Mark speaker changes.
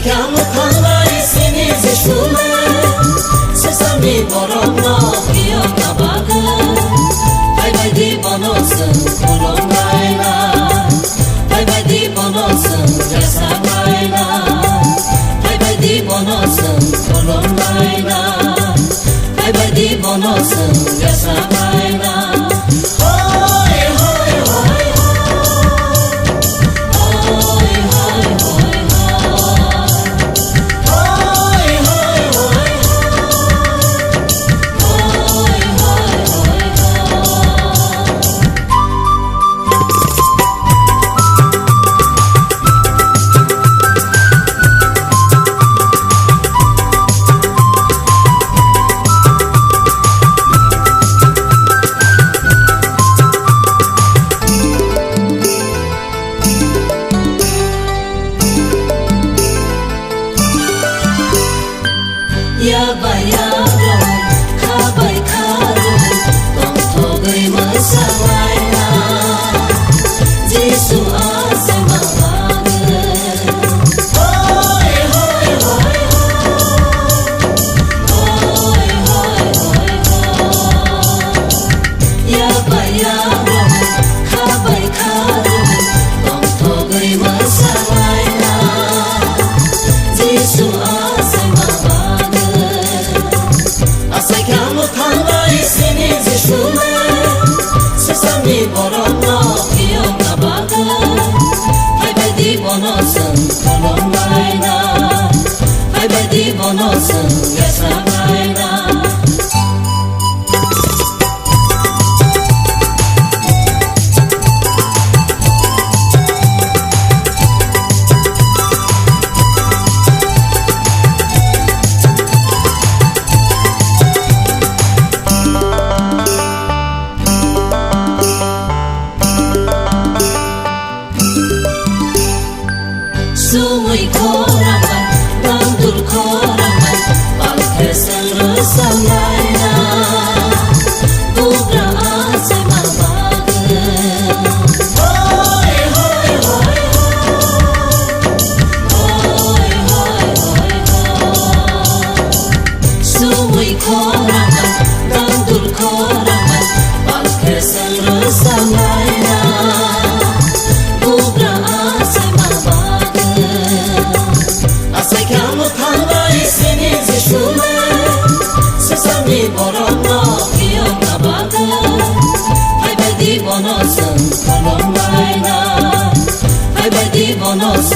Speaker 1: 아사이가 못한다 이신이 제슈네 세상이 버럭너 기억나봐그 바이바이디 번호스 콜롬바이나 바이바이디 번호스 야사바이나 바이바이디 번호스 콜롬바이나 바이바이디 번호스 야사바이나 야바야로 카바이카로 똥톡의 마사와이나 지수 아세마바그 호이 호이 호이 호이 호이 호이 야바야로 카바이카로 똥톡의 마사와이나 지수 아사이가 못한다 이신이 제슈네 세상이 버럭너 기억나봐그 바이바이디 번호스 콜롬바이나 바이바이디 번호스 야사바이나 숨이 코랑만 남둘 코랑만 방패살로 삼라이나 누그라 아세마바그 호이 호이 호이 호이 호이 호이 숨이 코랑만 남둘 코랑만 방패살로 삼라이나 아사이가 못한다 이신이 제슈네 세상이 버럭너 기억나봐그 바이바이디 번호스 콜롬바이나 바이바이디 번호스